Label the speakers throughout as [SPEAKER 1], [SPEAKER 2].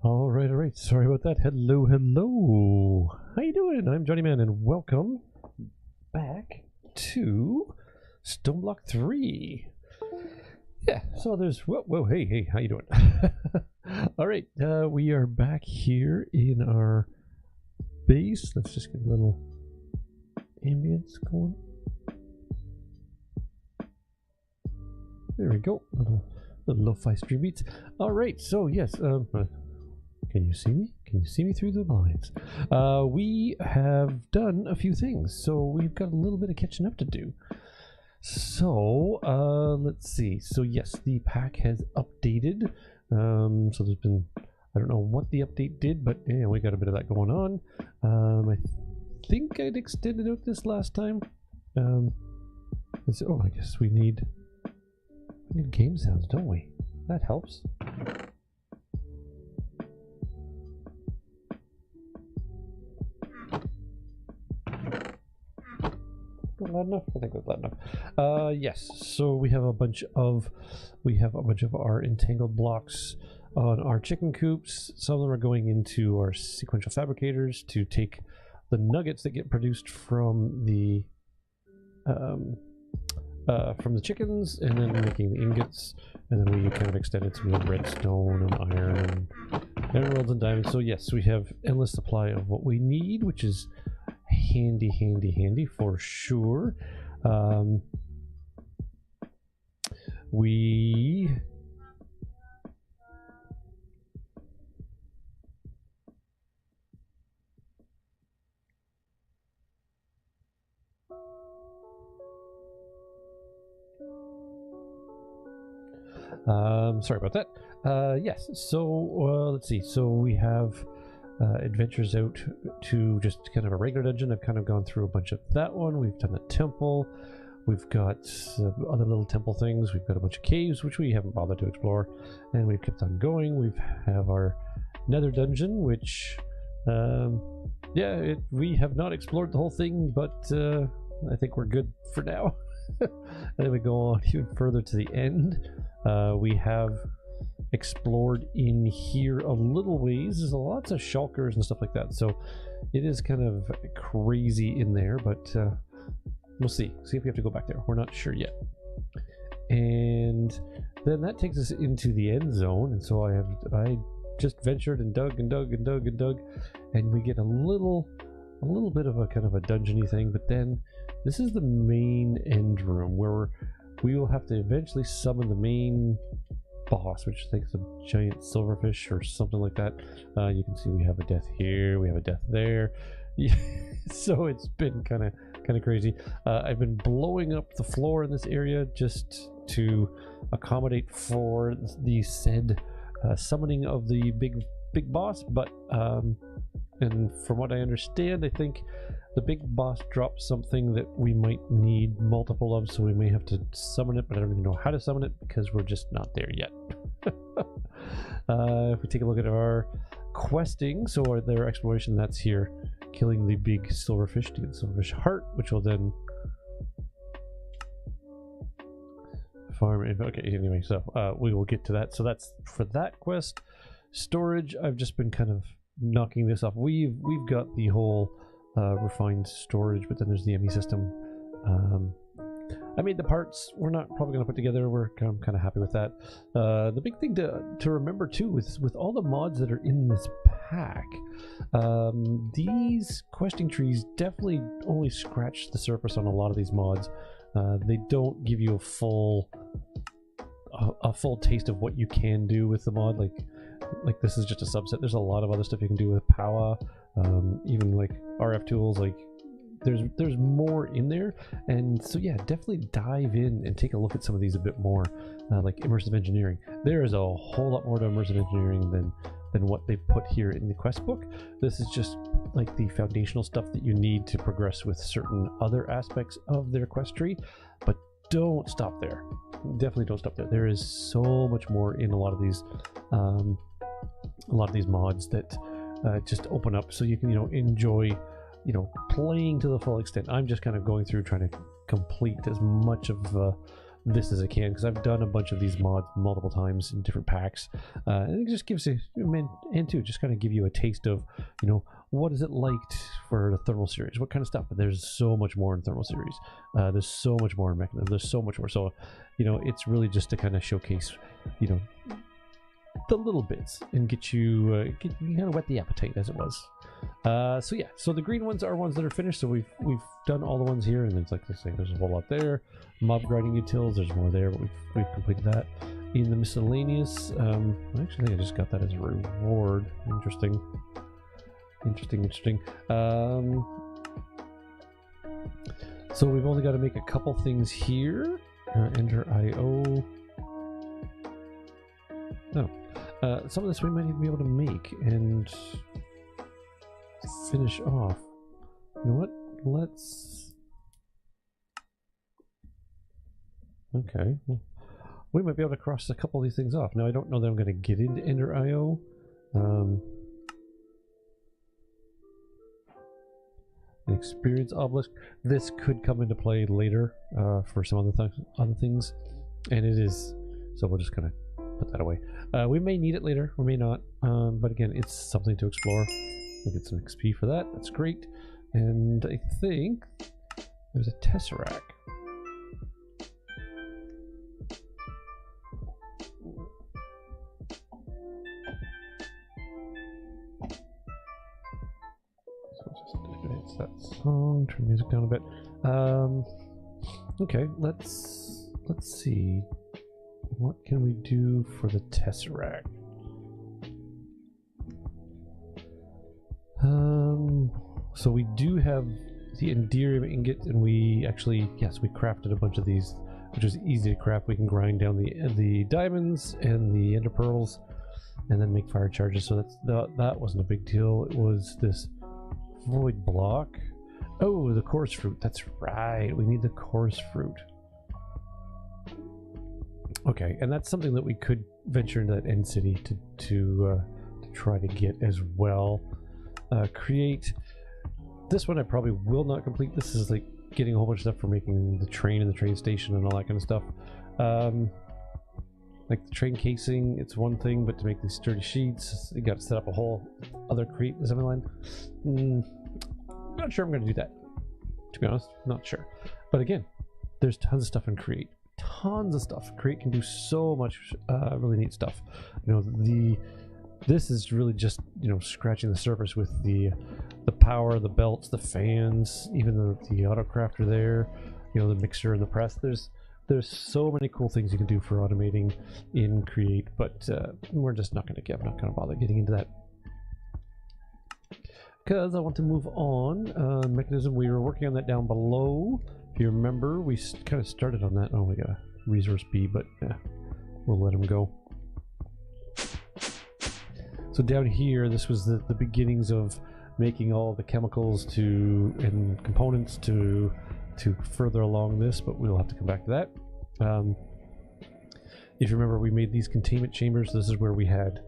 [SPEAKER 1] All right. Sorry about that. Hello. How you doing? I'm Johnnyman, and welcome back to Stoneblock 3. Yeah, so there's... Whoa, hey, how you doing? All right, we are back here in our base. Let's just get a little ambience going. There we go. Little lo-fi stream beats. All right, so yes, can you see me? Can you see me through the blinds? We have done a few things, so we've got a little bit of catching up to do. So, let's see. So yes, the pack has updated. So there's been, I don't know what the update did, but yeah, we got a bit of that going on. I think I'd extended out this last time. Oh, I guess we need game sounds, don't we? That helps. Loud enough? I think that's loud enough. Yes. So we have a bunch of our entangled blocks on our chicken coops. Some of them are going into our sequential fabricators to take the nuggets that get produced from the chickens, and then making the ingots, and then we kind of extend it to redstone and iron and emeralds and diamonds. So yes, we have endless supply of what we need, which is handy for sure. Sorry about that. Yes, so let's see. So we have adventures out to just kind of a regular dungeon. I've kind of gone through a bunch of that one. We've done the temple. We've got other little temple things. We've got a bunch of caves, which we haven't bothered to explore, and we've kept on going. We have our nether dungeon, which we have not explored the whole thing, but I think we're good for now. And then we go on even further to the end. We have explored in here a little ways. There's lots of shulkers and stuff like that, so it is kind of crazy in there, but we'll see if we have to go back there. We're not sure yet. And then that takes us into the end zone, and so I just ventured and dug, and we get a little bit of a kind of a dungeony thing, but then this is the main end room where we will have to eventually summon the main boss, which I think is a giant silverfish or something like that. You can see we have a death here, we have a death there. So it's been kind of crazy. I've been blowing up the floor in this area just to accommodate for the said summoning of the big boss, but and from what I understand, I think the big boss dropped something that we might need multiple of, so we may have to summon it, but I don't even know how to summon it because we're just not there yet. If we take a look at our questing, so their exploration, that's here, killing the big silverfish to get the silverfish heart, which will then farm. Okay, anyway, so we will get to that. So that's for that quest. Storage, I've just been kind of knocking this off. We've got the whole refined storage, but then there's the ME system. I made the parts. We're not probably going to put together. I'm kind of happy with that. The big thing to remember too is with all the mods that are in this pack, these questing trees definitely only scratch the surface on a lot of these mods. They don't give you a full taste of what you can do with the mod. Like this is just a subset. There's a lot of other stuff you can do with power, even like RF tools. Like there's more in there, and so yeah, definitely dive in and take a look at some of these a bit more. Like immersive engineering, there is a whole lot more to immersive engineering than what they put here in the quest book. This is just like the foundational stuff that you need to progress with certain other aspects of their quest tree, but don't stop there. Definitely don't stop there. There is so much more in a lot of these mods that just open up, so you can enjoy playing to the full extent. I'm just kind of going through trying to complete as much of this as I can, because I've done a bunch of these mods multiple times in different packs, and it just gives you, and too, just kind of give you a taste of, you know, what is it like for the thermal series, what kind of stuff. But there's so much more in thermal series, there's so much more in mechanism, there's so much more. So, you know, it's really just to kind of showcase, you know, the little bits and get you kind of whet the appetite, as it was. So yeah, so the green ones are ones that are finished. So we've done all the ones here, and it's like this thing. There's a whole lot there. Mob grinding utils. There's more there, but we've completed that. In the miscellaneous, I actually think I just got that as a reward. Interesting. So we've only got to make a couple things here. Enter IO. Oh. Some of this we might even be able to make and finish off. You know what? Let's... Okay. Well, we might be able to cross a couple of these things off. Now, I don't know that I'm going to get into Ender IO. An experience obelisk. This could come into play later for some other things. And it is... So we'll just kind of put that away. We may need it later, we may not, but again, it's something to explore. We'll get some XP for that. That's great. And I think there's a tesseract. So just advance that song, turn the music down a bit. Okay, let's see. What can we do for the tesseract? So we do have the enderium ingot, and we actually, yes, we crafted a bunch of these, which was easy to craft. We can grind down the diamonds and the ender pearls, and then make fire charges. So that wasn't a big deal. It was this void block. Oh, the chorus fruit. That's right. We need the chorus fruit. Okay, and that's something that we could venture into that end city to try to get as well. Create this one. I probably will not complete. This is like getting a whole bunch of stuff for making the train and the train station and all that kind of stuff. Like the train casing, it's one thing, but to make these sturdy sheets, you got to set up a whole other create assembly line. Not sure I'm going to do that, to be honest. Not sure, but again, there's tons of stuff in create. Tons of stuff. Create can do so much really neat stuff. You know, this is really just, you know, scratching the surface with the power, the belts, the fans, even the auto crafter there, you know, the mixer and the press. There's so many cool things you can do for automating in Create, but we're just not going to I'm not going to bother getting into that, because I want to move on. Mechanism, we were working on that down below. If you remember, we kind of started on that. Oh, we got a resource B, but yeah, we'll let him go. So down here, this was the beginnings of making all the chemicals and components to further along this, but we'll have to come back to that. If you remember, we made these containment chambers. This is where we had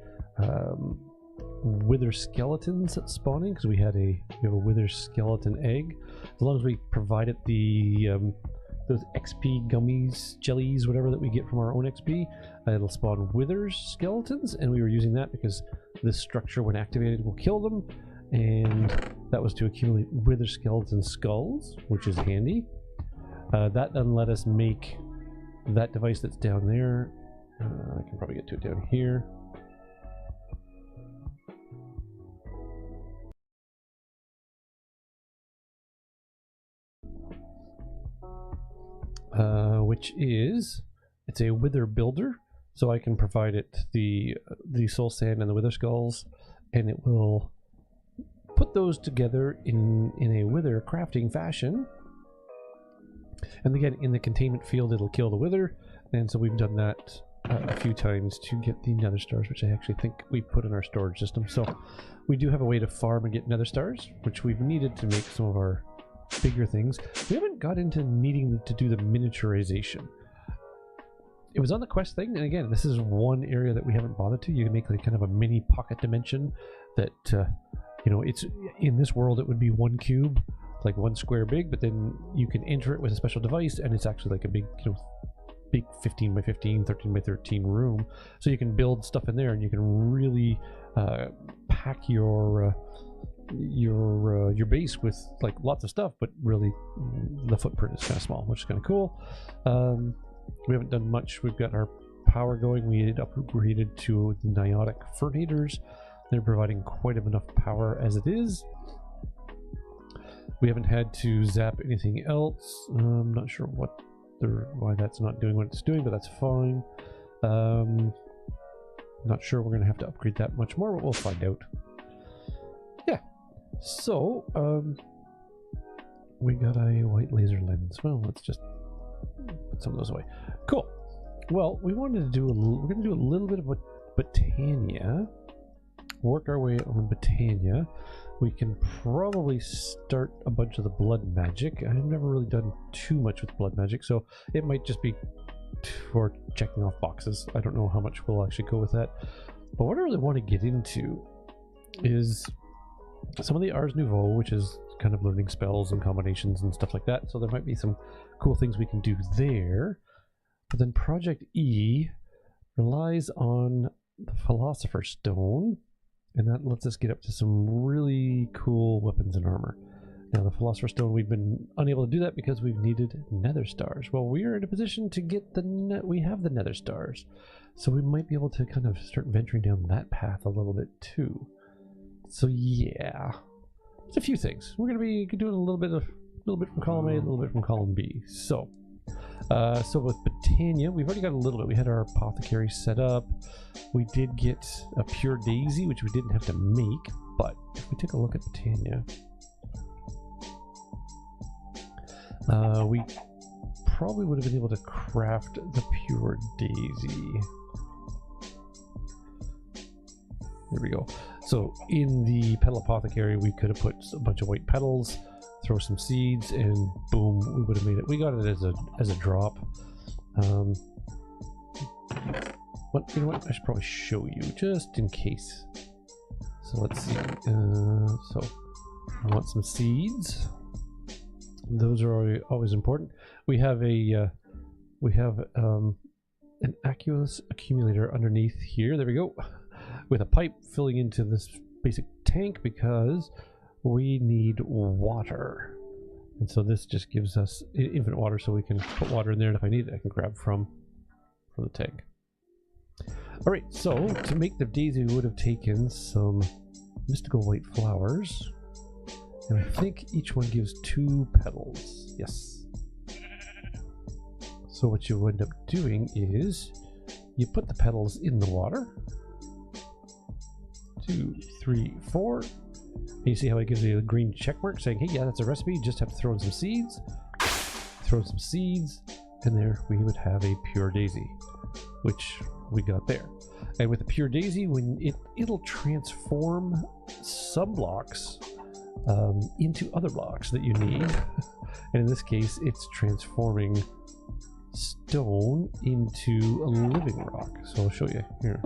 [SPEAKER 1] wither skeletons spawning, because we have a wither skeleton egg. As long as we provided those XP gummies, jellies, whatever that we get from our own XP, it'll spawn wither skeletons, and we were using that because this structure, when activated, will kill them, and that was to accumulate wither skeleton skulls, which is handy. That then let us make that device that's down there. I can probably get to it down here. Which is, it's a wither builder, so I can provide it the soul sand and the wither skulls, and it will put those together in a wither crafting fashion. And again, in the containment field, it'll kill the wither, and so we've done that a few times to get the nether stars, which I actually think we put in our storage system. So we do have a way to farm and get nether stars, which we've needed to make some of our bigger things. We haven't got into needing to do the miniaturization. It was on the quest thing, and again, this is one area that we haven't bothered to. You can make like kind of a mini pocket dimension that, you know, it's in this world it would be 1 cube, like 1 square big, but then you can enter it with a special device, and it's actually like a big, you know, big 15 by 15, 13 by 13 room, so you can build stuff in there, and you can really pack your base with like lots of stuff, but really the footprint is kind of small, which is kind of cool. We haven't done much. We've got our power going. We had upgraded to the Niotic Fernators. They're providing quite enough power as it is. We haven't had to zap anything else. I'm not sure why that's not doing what it's doing, but that's fine. Not sure we're going to have to upgrade that much more, but we'll find out. Yeah. So, we got a white laser lens. Well, let's just put some of those away. Cool. Well, we're going to do a little bit of Botania. Work our way on Botania. We can probably start a bunch of the blood magic. I've never really done too much with blood magic, so it might just be for checking off boxes. I don't know how much we'll actually go with that. But what I really want to get into is some of the Ars Nouveau, which is kind of learning spells and combinations and stuff like that. So there might be some cool things we can do there. But then Project E relies on the Philosopher's Stone, and that lets us get up to some really cool weapons and armor. Now, the Philosopher's Stone, we've been unable to do that because we've needed Nether Stars. Well, we are in a position to get we have the Nether Stars, so we might be able to kind of start venturing down that path a little bit too. So yeah, it's a few things. We're going to be doing a little bit from column A, a little bit from column B. So with Botania, we've already got a little bit. We had our apothecary set up. We did get a pure daisy, which we didn't have to make. But if we take a look at Botania, we probably would have been able to craft the pure daisy. There we go. So in the petal apothecary, we could have put a bunch of white petals, throw some seeds, and boom, we would have made it. We got it as a drop. But you know what? I should probably show you just in case. So let's see. So I want some seeds. Those are always important. We have an aqueous accumulator underneath here. There we go. With a pipe filling into this basic tank because we need water. And so this just gives us infinite water, so we can put water in there, and if I need it, I can grab from the tank. Alright, so to make the daisy, we would have taken some mystical white flowers. And I think each one gives 2 petals. Yes. So what you end up doing is you put the petals in the water. 2, 3, 4. And you see how it gives you a green check mark saying, hey, yeah, that's a recipe. You just have to throw in some seeds. Throw some seeds, and there we would have a pure daisy, which we got there. And with the pure daisy, when it'll transform subblocks into other blocks that you need. And in this case, it's transforming stone into a living rock. So I'll show you here.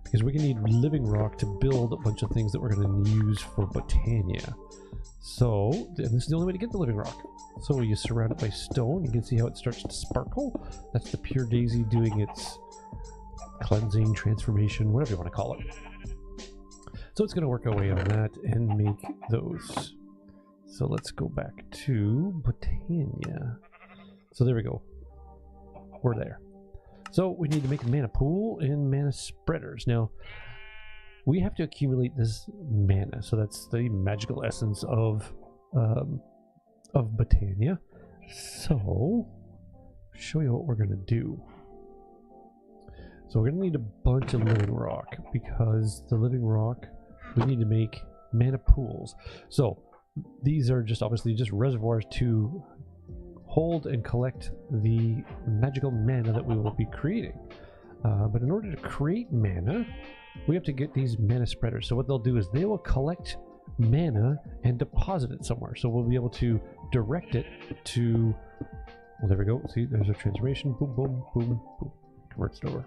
[SPEAKER 1] Because we're going to need living rock to build a bunch of things that we're going to use for Botania. So, and this is the only way to get the living rock. So you surround it by stone. You can see how it starts to sparkle. That's the pure daisy doing its cleansing, transformation, whatever you want to call it. So it's going to work our way on that and make those. So let's go back to Botania. So there we go. We're there. So we need to make a mana pool and mana spreaders. Now, we have to accumulate this mana. So that's the magical essence of Botania. So, show you what we're going to do. So we're going to need a bunch of living rock, because the living rock, we need to make mana pools. So these are just obviously just reservoirs to hold and collect the magical mana that we will be creating. But in order to create mana, we have to get these mana spreaders. So what they'll do is they will collect mana and deposit it somewhere. So we'll be able to direct it to, well, there we go. See, there's a transformation. Boom, boom, boom, boom. Converts it over.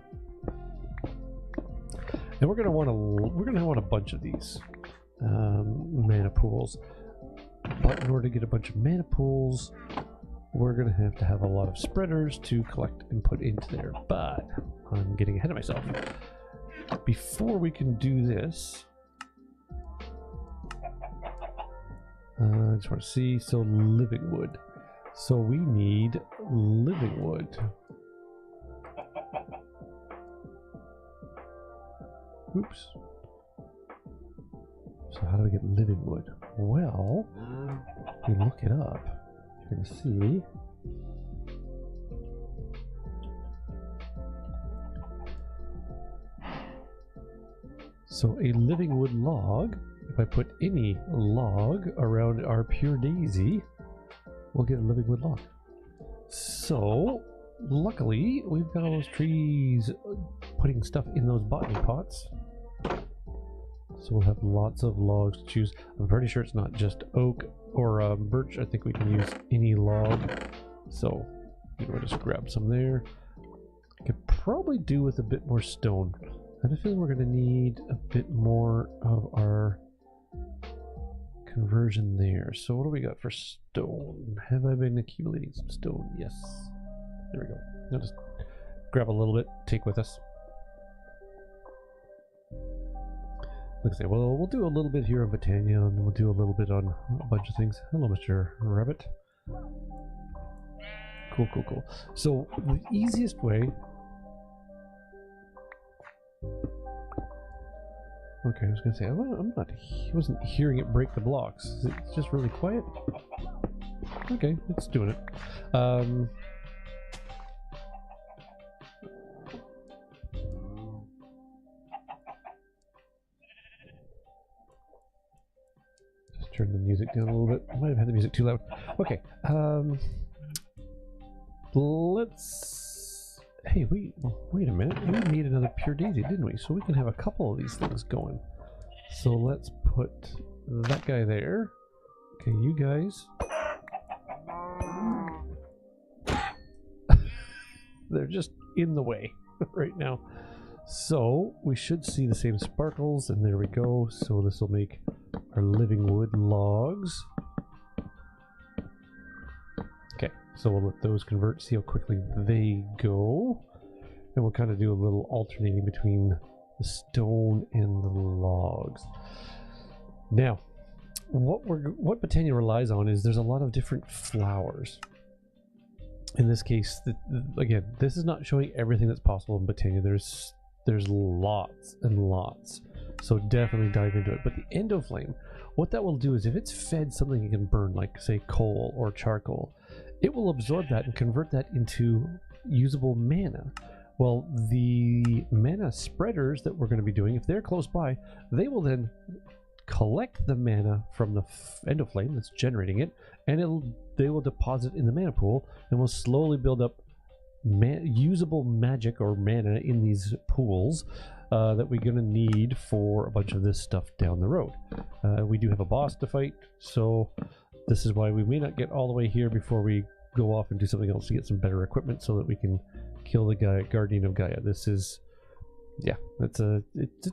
[SPEAKER 1] And we're going to want a bunch of these mana pools. But in order to get a bunch of mana pools, we're going to have a lot of spreaders to collect and put into there. But I'm getting ahead of myself. Before we can do this, I just want to see, so living wood. So we need living wood. Oops. So how do we get living wood? Well, we look it up. You're going to see. So a living wood log, if I put any log around our pure daisy, we'll get a living wood log. So luckily we've got all those trees putting stuff in those botany pots. So we'll have lots of logs to choose. I'm pretty sure it's not just oak or birch. I think we can use any log. So we'll just grab some there. Could probably do with a bit more stone. I have a feeling we're going to need a bit more of our conversion there. So what do we got for stone? Have I been accumulating some stone? Yes. There we go. I'll just grab a little bit, take with us. Let's say, well, we'll do a little bit here on Botania, and we'll do a little bit on a bunch of things. Hello, Mr. Rabbit. Cool, cool, cool. So the easiest way. Okay, I was gonna say I wasn't hearing it break the blocks. Is it just really quiet? Okay, it's doing it. Just turn the music down a little bit. I might have had the music too loud. Okay, let's. Hey, wait a minute. We made another pure daisy, didn't we? So we can have a couple of these things going. So let's put that guy there. Okay, you guys. They're just in the way right now. So we should see the same sparkles, and there we go. So this will make our living wood logs. Okay, so we'll let those convert, see how quickly they go. And we'll kind of do a little alternating between the stone and the logs. Now, what Botania relies on is there's a lot of different flowers. In this case, again, this is not showing everything that's possible in Botania. There's lots and lots. So definitely dive into it. But the endoflame, what that will do is if it's fed something it can burn, like say coal or charcoal, it will absorb that and convert that into usable mana. Well, the mana spreaders that we're going to be doing, if they're close by, they will then collect the mana from the endoflame that's generating it, and they will deposit in the mana pool, and will slowly build up usable magic or mana in these pools that we're going to need for a bunch of this stuff down the road. We do have a boss to fight, so this is why we may not get all the way here before we go off and do something else to get some better equipment so that we can kill the Guardian of Gaia. This is, yeah, it's a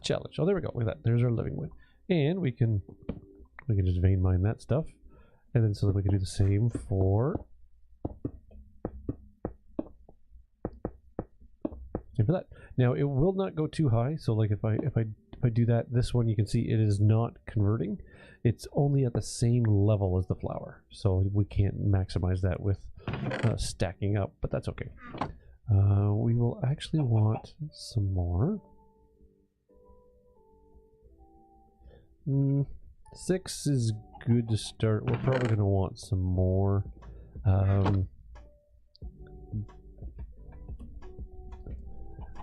[SPEAKER 1] challenge. Oh, there we go. Look at that. There's our living wood, and we can just vein mine that stuff, and then so that we can do the same for that. Now it will not go too high. So like if I do that, this one you can see it is not converting. It's only at the same level as the flower, so we can't maximize that with stacking up, but that's okay. We will actually want some more. 6 is good to start. We're probably going to want some more.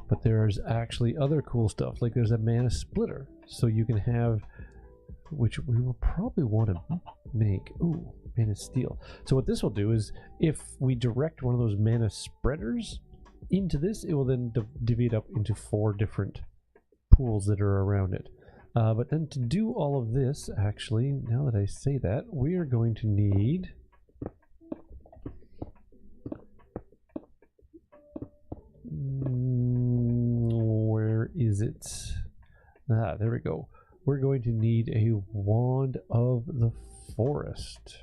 [SPEAKER 1] But there's actually other cool stuff, like there's a mana splitter, so you can have, which we will probably want to make. Ooh, mana steel. So what this will do is, if we direct one of those mana spreaders into this, it will then divvy it up into 4 different pools that are around it. But then to do all of this, actually, now that I say that, we are going to need where is it? Ah, there we go. We're going to need a wand of the forest.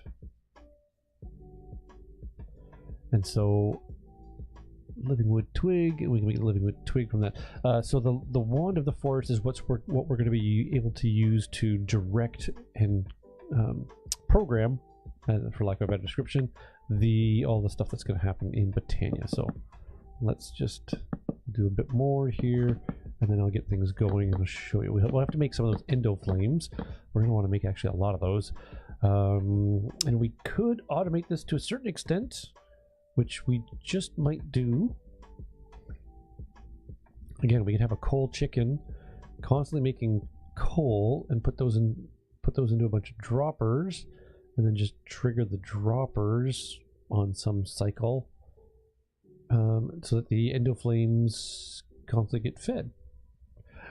[SPEAKER 1] And so living wood twig, and we can make a living wood twig from that. So the wand of the forest is what we're going to be able to use to direct and program, for lack of a better description, all the stuff that's going to happen in Botania. So let's just do a bit more here, and then I'll get things going and I'll show you. We'll have to make some of those endo flames. We're going to want to make actually a lot of those, and we could automate this to a certain extent, which we just might do. Again, we can have a coal chicken constantly making coal and put those into a bunch of droppers, and then just trigger the droppers on some cycle, so that the endo flames constantly get fed.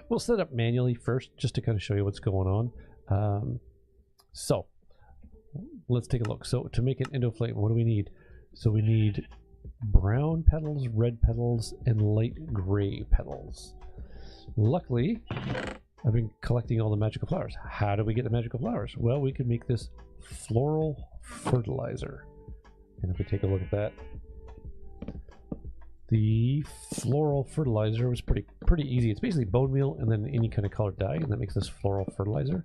[SPEAKER 1] We'll set it up manually first just to kind of show you what's going on. So let's take a look. So to make an endo flame, what do we need? So we need brown petals, red petals, and light gray petals. Luckily, I've been collecting all the magical flowers. How do we get the magical flowers? Well, we can make this floral fertilizer. And if we take a look at that, the floral fertilizer was pretty easy. It's basically bone meal and then any kind of colored dye, and that makes this floral fertilizer.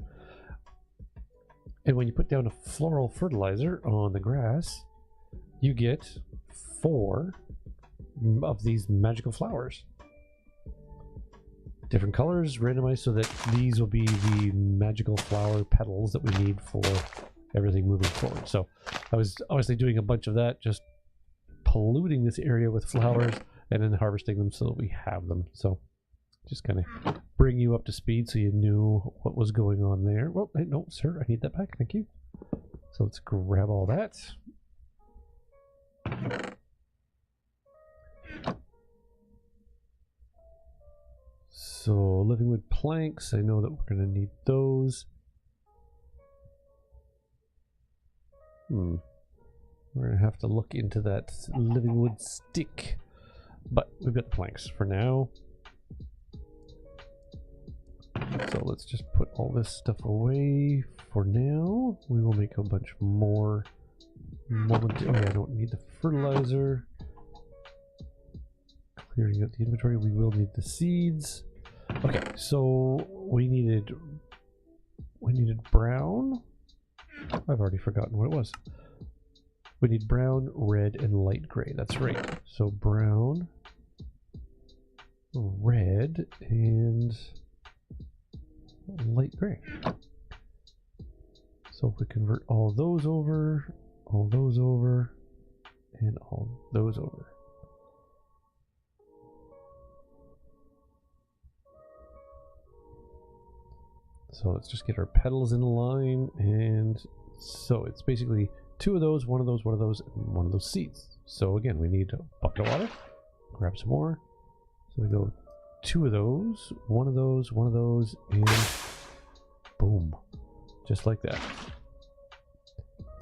[SPEAKER 1] And when you put down a floral fertilizer on the grass, you get 4 of these magical flowers. Different colors, randomized, so that these will be the magical flower petals that we need for everything moving forward. So I was obviously doing a bunch of that, just polluting this area with flowers and then harvesting them so that we have them. So just kind of bring you up to speed so you knew what was going on there. Well, no, sir, I need that back. Thank you. So let's grab all that. So living wood planks, I know that we're going to need those. We're going to have to look into that living wood stick, but we've got the planks for now. So let's just put all this stuff away for now. We will make a bunch more momentarily. Oh yeah, I don't need the fertilizer. Clearing out the inventory. We will need the seeds. Okay, so we needed brown. I've already forgotten what it was. We need brown, red, and light gray. That's right. So brown, red, and light gray. So if we convert all those over, and all those over. So let's just get our petals in line, and so it's basically 2 of those, 1 of those, 1 of those, and 1 of those seeds. So again, we need a bucket of water. Grab some more. So we go 2 of those, 1 of those, 1 of those, and boom, just like that.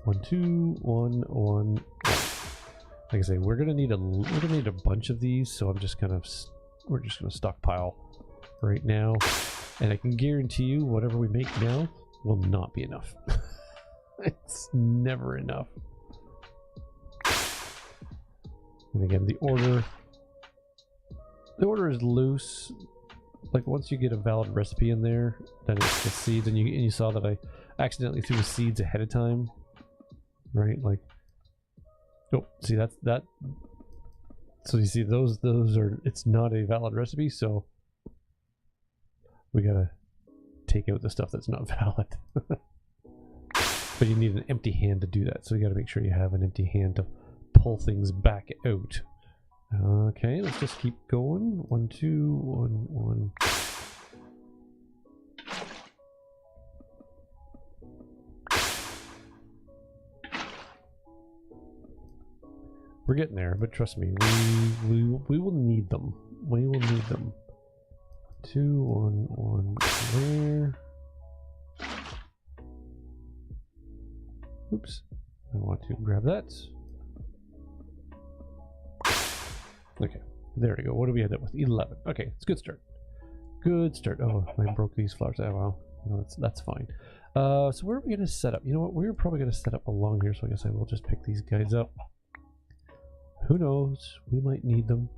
[SPEAKER 1] 1, 2, 1, 1. Like I say, we're gonna need a bunch of these. So I'm just we're just gonna stockpile right now. And I can guarantee you, whatever we make now will not be enough. It's never enough. And again, the order is loose. Like once you get a valid recipe in there, then it's the seeds. And you saw that I accidentally threw the seeds ahead of time, right? Like, oh, see that. So you see those are. It's not a valid recipe, so we gotta take out the stuff that's not valid. But you need an empty hand to do that, so you gotta make sure you have an empty hand to pull things back out. Okay, let's just keep going. 1, 2, 1, 1. We're getting there, but trust me, we will need them. We will need them. 2, 1, 1 there. Oops, I want to grab that. Okay, there we go. What do we end up with? 11. Okay, it's a good start. Good start. Oh, I broke these flowers. Oh well, no, that's fine. So where are we going to set up? You know what? We're probably going to set up along here. So I guess I will just pick these guys up. Who knows? We might need them.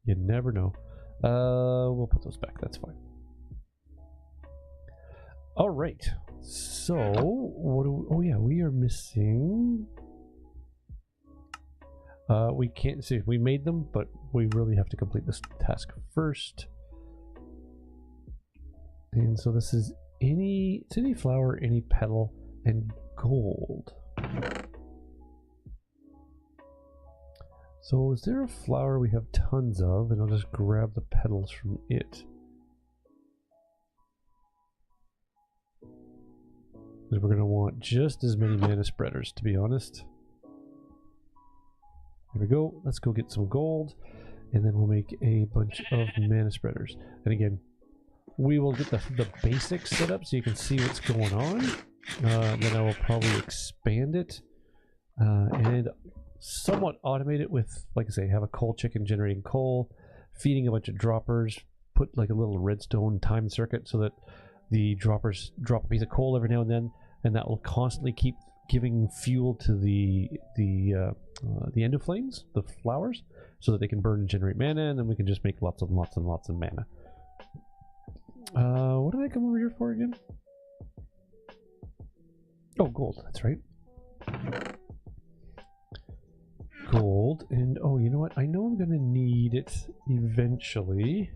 [SPEAKER 1] You never know. We'll put those back. That's fine. All right. So, what do we, oh yeah, we are missing. We can't see. We made them, but we really have to complete this task first. And so this is any flower, any petal, and gold. So is there a flower we have tons of, and I'll just grab the petals from it. Because we're going to want just as many mana spreaders, to be honest. There we go. Let's go get some gold, and then we'll make a bunch of mana spreaders. And again, we will get the basics set up so you can see what's going on. Then I will probably expand it and somewhat automate it with, like I say, have a coal chicken generating coal, feeding a bunch of droppers, put like a little redstone time circuit so that the droppers drop a piece of coal every now and then, and that will constantly keep giving fuel to the ender flames, the flowers, so that they can burn and generate mana, and then we can just make lots and lots and lots of mana. What did I come over here for again? Oh, gold, that's right. Gold, and oh, you know what? I know I'm gonna need it eventually.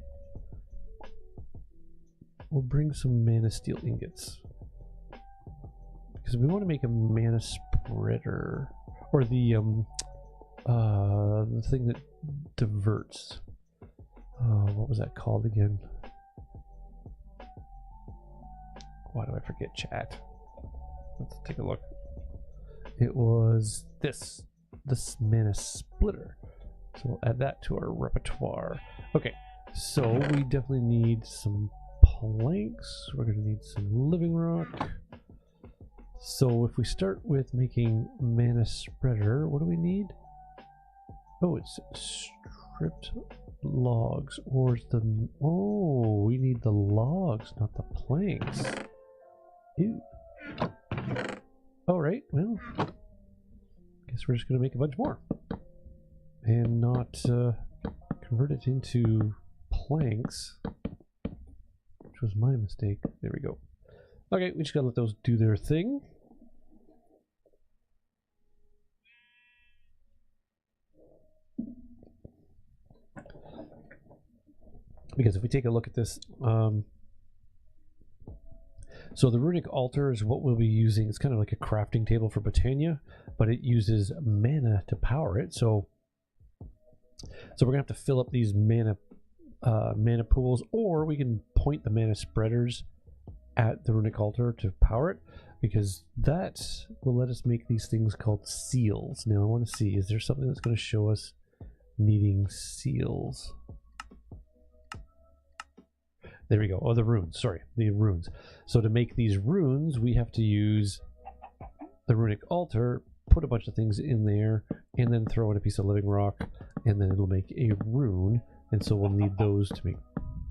[SPEAKER 1] We'll bring some mana steel ingots. Because we want to make a mana spreader. Or the thing that diverts. What was that called again? Why do I forget, chat? Let's take a look. It was this mana splitter. So we'll add that to our repertoire. Okay, so we definitely need some planks. We're going to need some living rock. So if we start with making mana spreader, what do we need? Oh, it's stripped logs, or is the... Oh, we need the logs, not the planks. Ew. Alright, well, guess we're just going to make a bunch more. And not convert it into planks, which was my mistake. There we go. Okay, we just gotta let those do their thing. Because if we take a look at this, so the runic altar is what we'll be using. It's kind of like a crafting table for Botania, but it uses mana to power it. So we're gonna have to fill up these mana pools, or we can point the mana spreaders at the runic altar to power it, because that will let us make these things called seals. Now I want to see, is there something that's going to show us needing seals? There we go. Oh, the runes. Sorry, the runes. So to make these runes, we have to use the runic altar, put a bunch of things in there, and then throw in a piece of living rock, and then it'll make a rune. And so we'll need those to make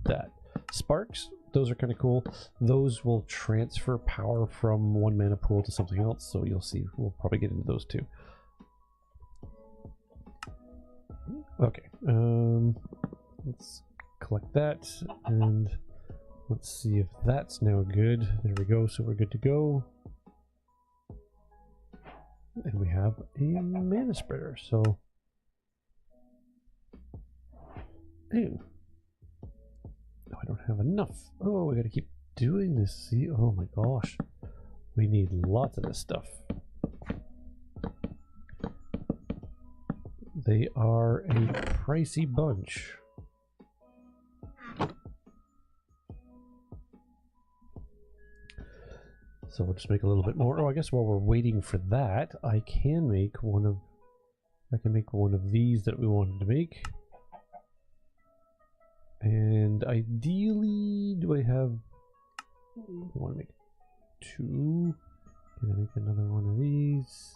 [SPEAKER 1] that. Sparks, those are kind of cool. Those will transfer power from one mana pool to something else, so you'll see. We'll probably get into those too. Okay, let's collect that, and let's see if that's now good. There we go, so we're good to go. And we have a mana spreader, so... Ew. No, I don't have enough. Oh, we gotta keep doing this. See? Oh my gosh. We need lots of this stuff. They are a pricey bunch. So we'll just make a little bit more. Oh, I guess while we're waiting for that, I can make one of these that we wanted to make. And ideally, do I have... I want to make 2. Can I make another one of these?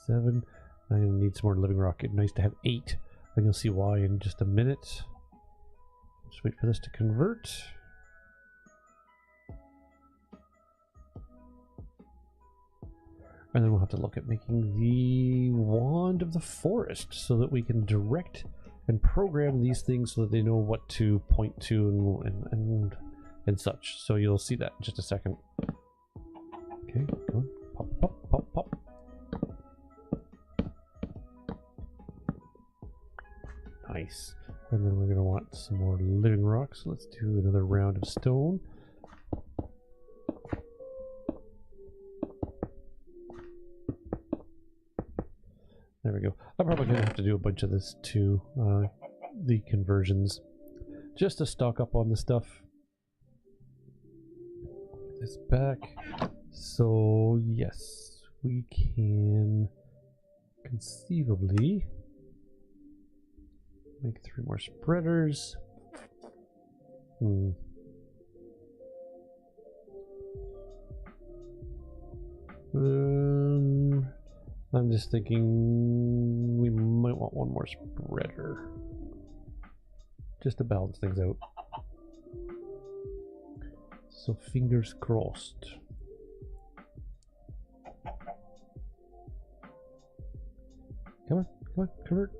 [SPEAKER 1] 7. I need some more living rock. It's nice to have 8. I think you'll see why in just a minute. Just wait for this to convert. And then we'll have to look at making the wand of the forest so that we can direct and program these things so that they know what to point to and such. So you'll see that in just a second. Okay, come on. Pop, pop, pop, pop. Nice. And then we're going to want some more living rocks. Let's do another round of stone. There we go. I'm probably going to have to do a bunch of this too, the conversions, just to stock up on the stuff. Put this back. So, yes, we can conceivably make 3 more spreaders. I'm just thinking we might want 1 more spreader just to balance things out. So fingers crossed. Come on, come on, convert.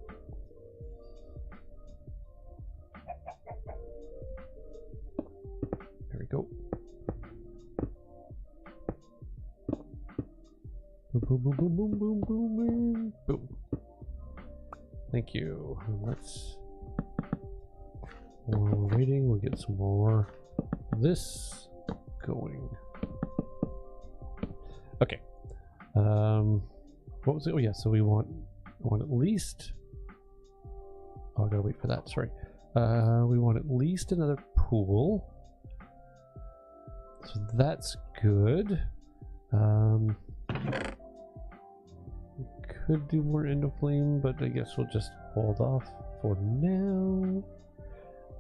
[SPEAKER 1] There we go. Boom, boom, boom, boom, boom, boom, boom, boom, boom. Thank you. Let's, while we're waiting, we'll get some more of this going. Okay. What was it? Oh yeah, so we want at least, oh, I gotta wait for that, sorry. We want at least another pool. So that's good. Could do more endoflame, but I guess we'll just hold off for now.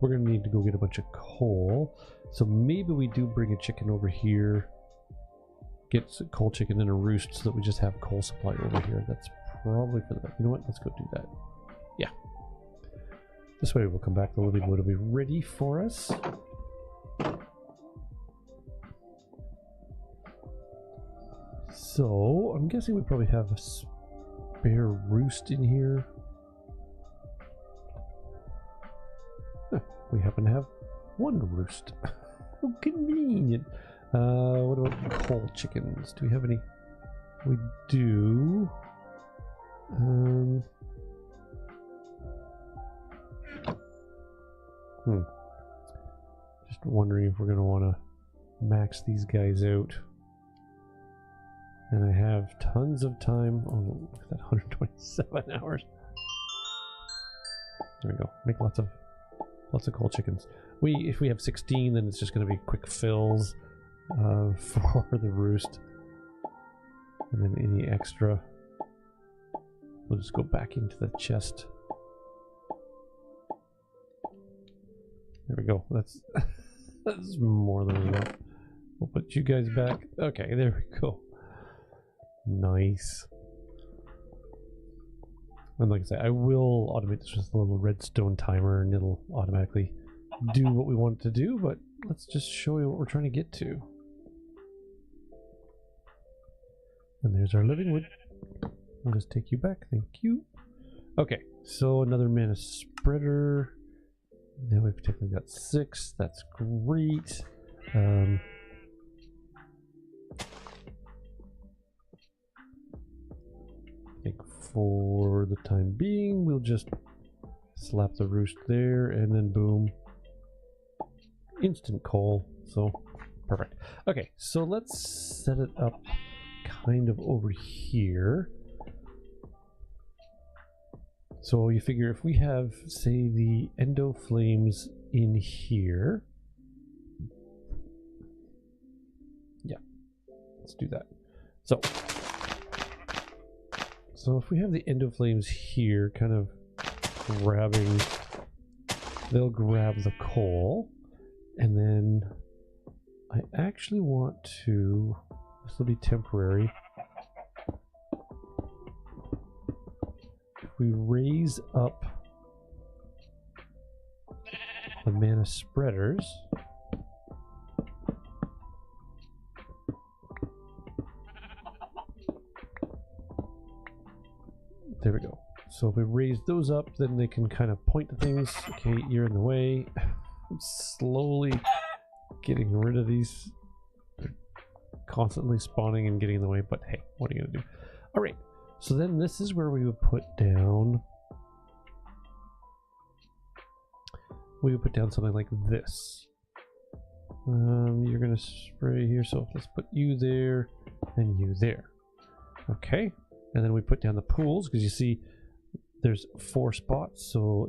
[SPEAKER 1] We're gonna need to go get a bunch of coal, so maybe we do bring a chicken over here, get some coal chicken in a roost so that we just have coal supply over here. That's probably for the best. You know what, let's go do that. Yeah, this way we'll come back, the living wood will be ready for us. So I'm guessing we probably have a spare roost in here. Huh, we happen to have 1 roost. How convenient. What about coal chickens? Do we have any? We do. Just wondering if we're going to want to max these guys out. And I have tons of time. Oh, look at that, 127 hours. There we go. Make lots of coal chickens. If we have 16, then it's just going to be quick fills for the roost. And then any extra, we'll just go back into the chest. There we go. That's that's more than enough. We'll put you guys back. Okay, there we go. Nice. And like I say, I will automate this with a little redstone timer and it'll automatically do what we want it to do, but let's just show you what we're trying to get to. And there's our living wood. I'll just take you back, thank you. Okay, so another mana spreader. Now we've technically got 6, that's great. I think for the time being, we'll just slap the roost there and then boom. Instant coal, so perfect. Okay, so let's set it up kind of over here. So you figure if we have, say, the endo flames in here. Yeah, let's do that. So if we have the endo flames here, kind of grabbing, they'll grab the coal, and then I actually want to, this will be temporary. We raise up the mana spreaders. So if we raise those up, then they can kind of point to things. Okay, you're in the way. I'm slowly getting rid of these. They're constantly spawning and getting in the way, but hey, what are you gonna do? All right, so then this is where we would put down. We would put down something like this. You're gonna spray here, so let's put you there and you there. Okay, and then we put down the pools because you see there's 4 spots, so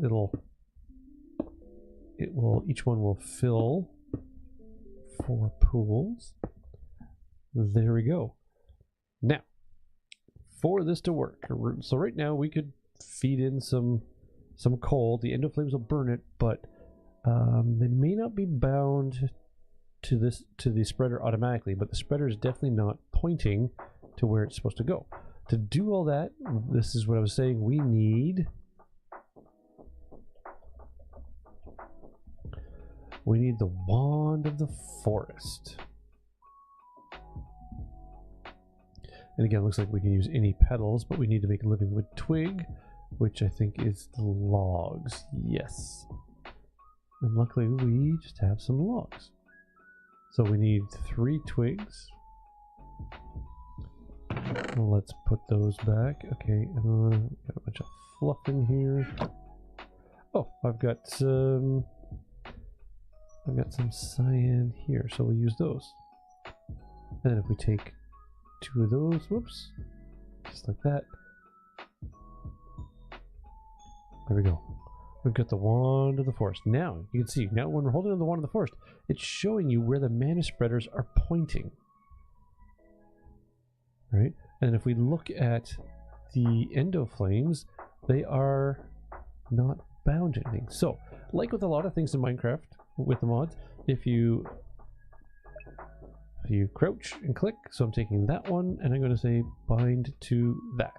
[SPEAKER 1] each one will fill 4 pools. There we go. Now, for this to work, so right now we could feed in some coal. The endo flames will burn it, but they may not be bound to the spreader automatically, but the spreader is definitely not pointing to where it's supposed to go. To do all that, this is what I was saying, we need the wand of the forest. And again, it looks like we can use any petals, but we need to make a living wood twig, which I think is the logs. Yes. And luckily we just have some logs. So we need 3 twigs. Let's put those back. Okay, got a bunch of fluff in here. Oh, I've got some cyan here, so we'll use those. And then if we take 2 of those, whoops, just like that. There we go. We've got the wand of the forest. Now, you can see, now when we're holding on the wand of the forest, it's showing you where the mana spreaders are pointing. Right? And if we look at the endo flames, they are not bound to anything. So, like with a lot of things in Minecraft, with the mods, if you crouch and click, so I'm taking that one, and I'm going to say bind to that.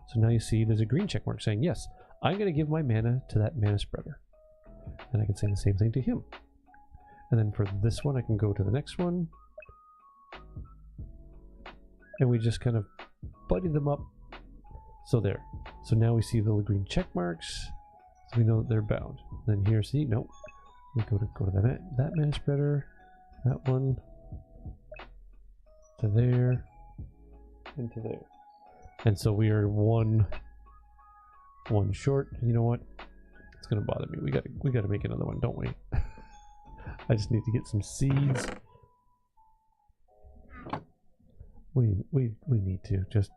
[SPEAKER 1] So now you see there's a green check mark saying, yes, I'm going to give my mana to that mana spreader. And I can say the same thing to him. And then for this one, I can go to the next one. And we just kind of buddy them up. So there. So now we see the little green check marks. So we know that they're bound. Then here, see, nope. We go to that mana spreader, that one, to there, and to there. And so we are one short. And you know what? It's gonna bother me. We gotta make another one, don't we? I just need to get some seeds. We need to just,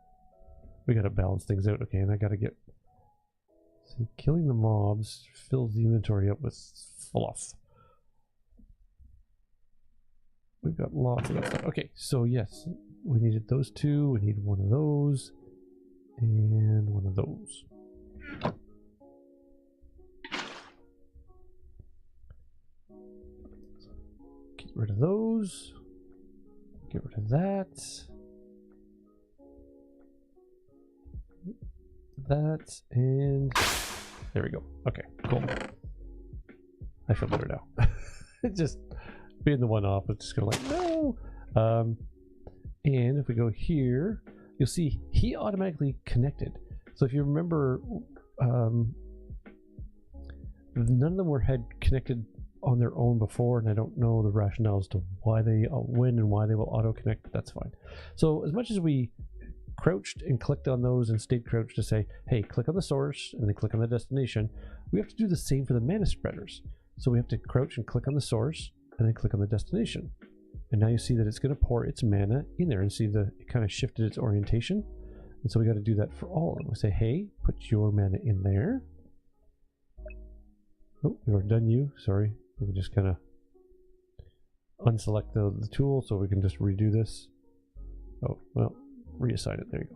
[SPEAKER 1] we gotta balance things out. Okay, and I gotta get, see, killing the mobs fills the inventory up with fluff. We've got lots of that stuff. Okay, so yes, we needed those 2. We need one of those and one of those. Get rid of those. Get rid of that. That, and there we go. Okay, cool. I feel better now. Just being the one off, it's just gonna like, no. And if we go here, you'll see he automatically connected. So if you remember, none of them had connected on their own before, and I don't know the rationale as to why they when and why they will auto connect, but that's fine. So as much as we crouched and clicked on those and stayed crouched to say, hey, click on the source and then click on the destination, we have to do the same for the mana spreaders. So we have to crouch and click on the source and then click on the destination. And now you see that it's going to pour its mana in there, and see it kind of shifted its orientation. And so we got to do that for all of them. We say, hey, put your mana in there. Oh, we already done you. Sorry. We can just kind of unselect the tool so we can just redo this. Oh, well, reassign it. There you go.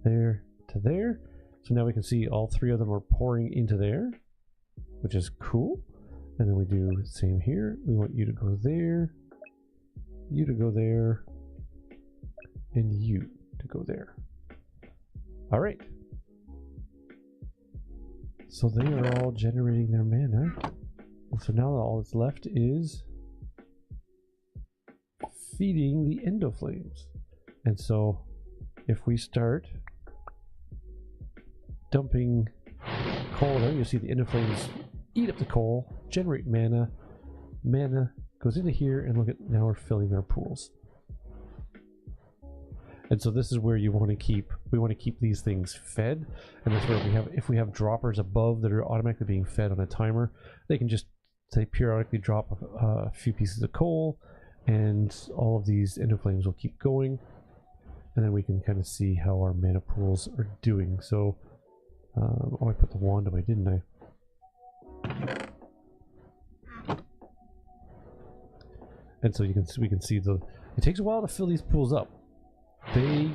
[SPEAKER 1] There to there. So now we can see all 3 of them are pouring into there, which is cool. And then we do the same here. We want you to go there, you to go there, and you to go there. All right. So they are all generating their mana. And so now all that's left is feeding the endo flames. And so if we start dumping coal there. You'll see the ender flames eat up the coal, generate mana. Mana goes into here, and look at, now we're filling our pools. And so this is where you want to keep, we want to keep these things fed, and that's where we have, if we have droppers above that are automatically being fed on a timer, they can just say periodically drop a few pieces of coal, and all of these ender flames will keep going, and then we can kind of see how our mana pools are doing. So, oh, I put the wand away, didn't I? And so we can see the, it takes a while to fill these pools up. They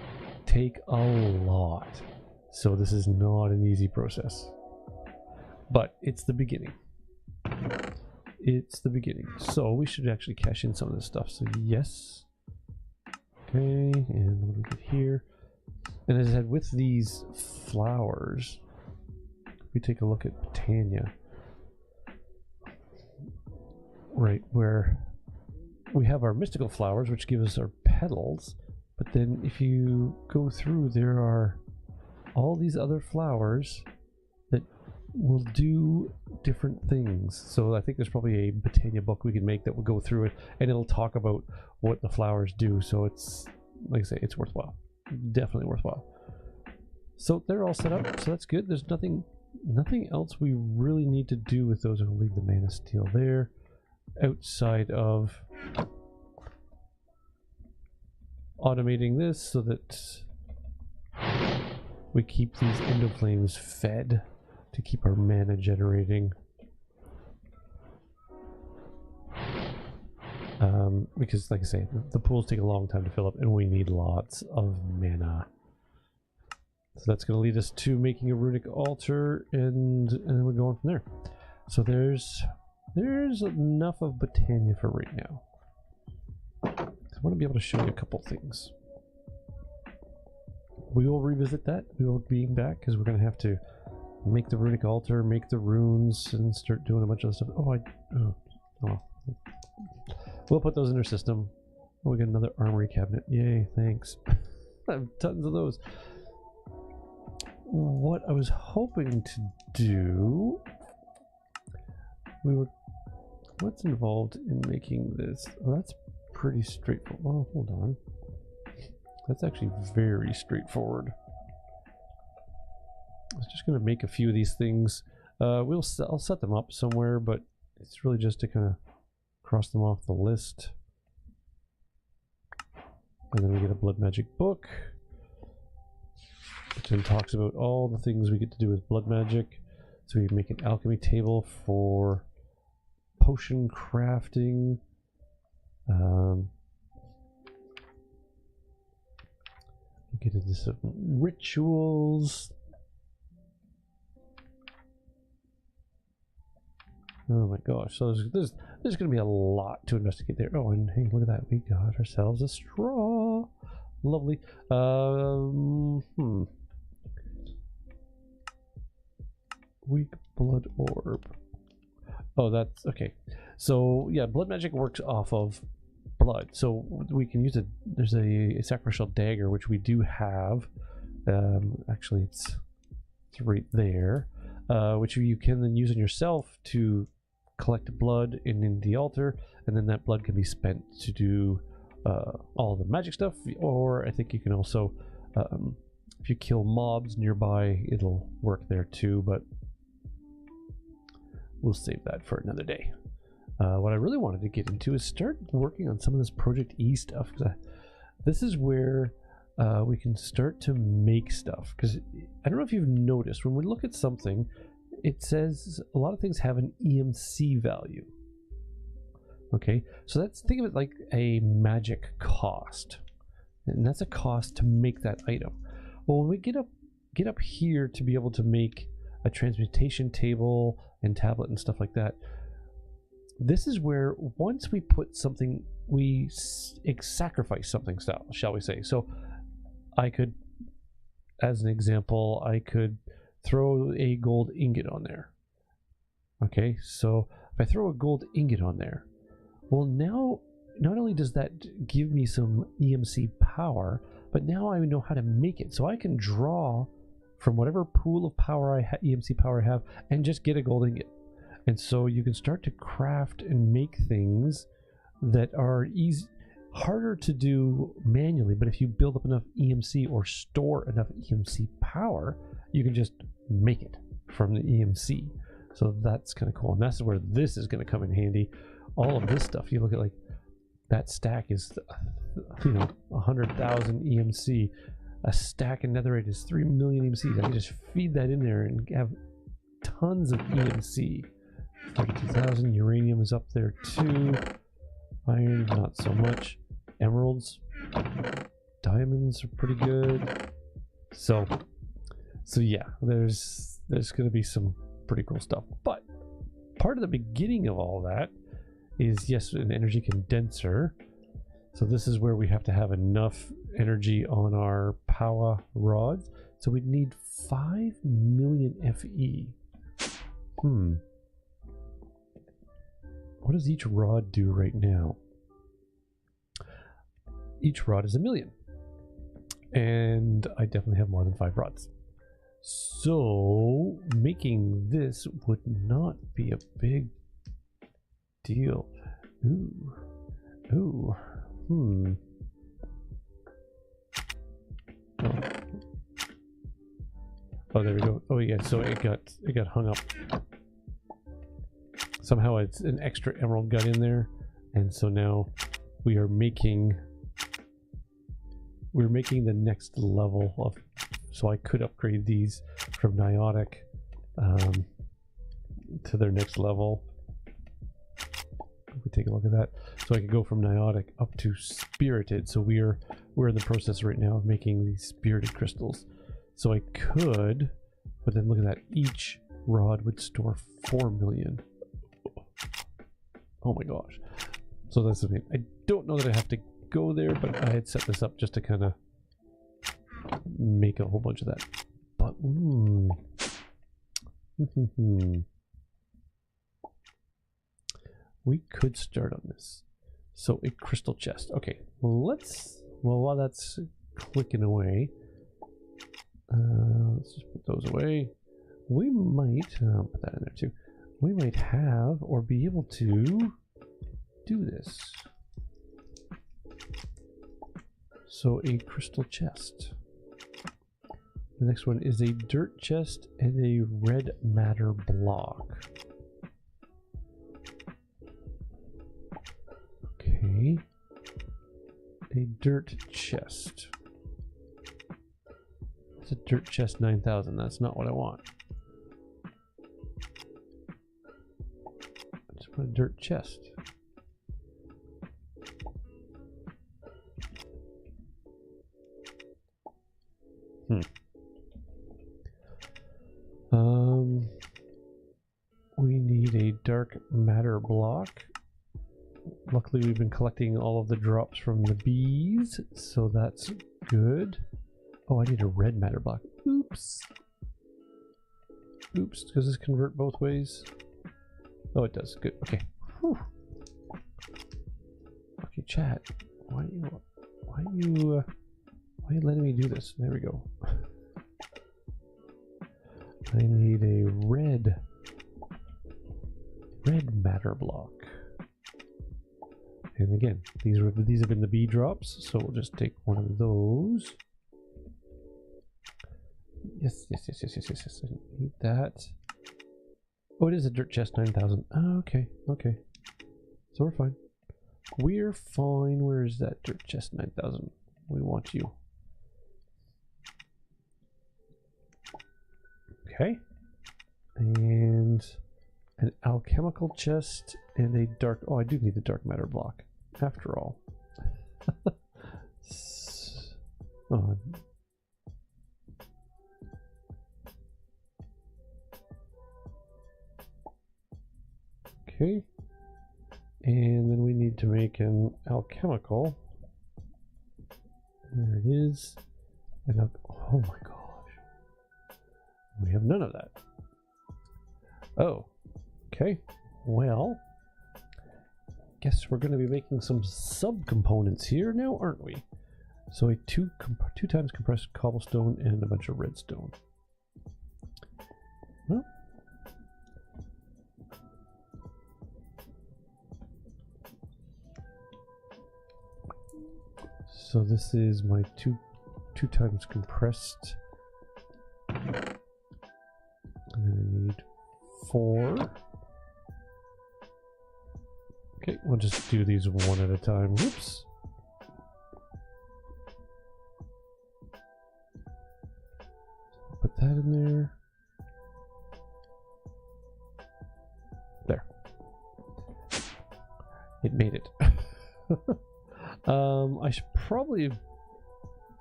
[SPEAKER 1] take a lot, so this is not an easy process, but it's the beginning. It's the beginning. So we should actually cash in some of this stuff. So yes. Okay, and what do we get here? And as I said, with these flowers, we take a look at Botania, right, where we have our mystical flowers, which give us our petals. But then if you go through, there are all these other flowers that will do different things. So I think there's probably a Botania book we can make that will go through it, and it'll talk about what the flowers do. So it's, like I say, it's worthwhile. Definitely worthwhile. So they're all set up, so that's good. There's nothing else we really need to do with those. I'll leave the mana steel there. Outside of automating this so that we keep these ender flames fed to keep our mana generating. Because like I say, the pools take a long time to fill up and we need lots of mana. So that's going to lead us to making a runic altar, and then we're going from there. So there's enough of Botania for right now. I want to be able to show you a couple things. We will revisit that. We will be back because we're going to have to make the runic altar, make the runes, and start doing a bunch of other stuff. Oh, we'll put those in our system. Oh, we got another armory cabinet. Yay, thanks. I have tons of those. What I was hoping to do, what's involved in making this? Oh, that's pretty straightforward. Well, hold on. That's actually very straightforward. I was just going to make a few of these things. I'll set them up somewhere, but it's really just to kind of cross them off the list. And then we get a blood magic book, which then talks about all the things we get to do with blood magic. So we make an alchemy table for potion crafting. Get into some rituals. Oh my gosh! So there's going to be a lot to investigate there. Oh, and hey, look at that! We got ourselves a straw. Lovely. Weak blood orb. Oh, that's okay. So yeah, blood magic works off of blood, so we can use it. There's a sacrificial dagger which we do have. Actually, it's right there, which you can then use on yourself to collect blood in the altar, and then that blood can be spent to do all the magic stuff. Or I think you can also, if you kill mobs nearby, it'll work there too. But we'll save that for another day. What I really wanted to get into is start working on some of this Project E stuff. This is where we can start to make stuff. Because I don't know if you've noticed, when we look at something, it says a lot of things have an EMC value. Okay, so think of it like a magic cost, and that's a cost to make that item. Well, when we get up here to be able to make a transmutation table and tablet and stuff like that, this is where once we put something, we sacrifice something, shall we say. So I could, as an example, I could throw a gold ingot on there. Okay, so if I throw a gold ingot on there, well, now not only does that give me some EMC power, but now I know how to make it. So I can draw from whatever pool of power EMC power I have, and just get a gold ingot. And so you can start to craft and make things that are harder to do manually, but if you build up enough EMC or store enough EMC power, you can just make it from the EMC. So that's kind of cool, and that's where this is going to come in handy. All of this stuff, you look at, like, that stack is, you know, 100,000 EMC. A stack in netherite is 3 million EMC. I can just feed that in there and have tons of EMC. 32,000. Uranium is up there too. Iron, not so much. Emeralds, diamonds are pretty good. So yeah, there's going to be some pretty cool stuff. But part of the beginning of all that is, yes, an energy condenser. So this is where we have to have enough energy on our power rods. So we need 5 million FE. What does each rod do right now? Each rod is 1 million. And I definitely have more than 5 rods. So making this would not be a big deal. Ooh. Oh, there we go. Oh yeah, so it got hung up. Somehow it's an extra emerald got in there, and so now we're making the next level of, so I could upgrade these from Niotic to their next level. We take a look at that. So I could go from Niotic up to Spirited. So we're in the process right now of making these Spirited crystals. So I could, but then look at that, each rod would store 4 million. Oh my gosh. So that's the thing. I don't know that I have to go there, but I had set this up just to kind of make a whole bunch of that. But we could start on this. So a crystal chest. Okay, well while that's clicking away, let's just put those away. We might put that in there too. We might have or be able to do this. So a crystal chest. The next one is a dirt chest and a red matter block. Okay. A dirt chest. It's a dirt chest 9,000. That's not what I want. I just want a dirt chest. We need a dark matter block. Luckily we've been collecting all of the drops from the bees, so that's good. Oh, I need a red matter block. Oops. Does this convert both ways? Oh, it does. Good. Okay. Whew. Okay, chat. Why are you letting me do this? There we go. I need a red matter block. And again, these have been the bee drops, so we'll just take one of those. Yes. I need that. Oh, it is a dirt chest 9,000. Oh, okay. So we're fine. We're fine. Where is that dirt chest 9,000? We want you. Okay. And an alchemical chest and a dark... Oh, I do need the dark matter block, after all. Oh. Okay. And then we need to make an alchemical. There it is. And oh my gosh. We have none of that. Oh. Okay. Well, guess we're going to be making some subcomponents here now, aren't we? So a two times compressed cobblestone and a bunch of redstone. Well, so this is my two times compressed. And then I need 4. Okay, we'll just do these one at a time. Whoops. Put that in there. There. It made it. I should probably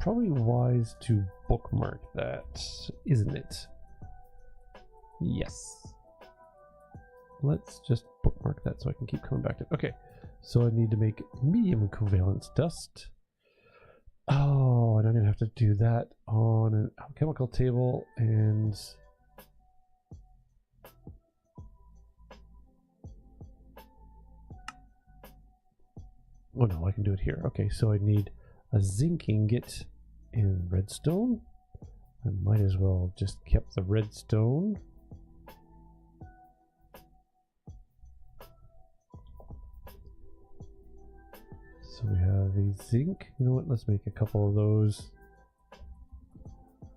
[SPEAKER 1] wise to bookmark that, isn't it? Yes. Let's just bookmark that so I can keep coming back to it. Okay, so I need to make medium covalence dust. Oh, and I'm gonna have to do that on a chemical table, and oh no, I can do it here. Okay, so I need a zinc ingot in redstone. I might as well just kept the redstone. So we have a zinc. You know what? Let's make a couple of those.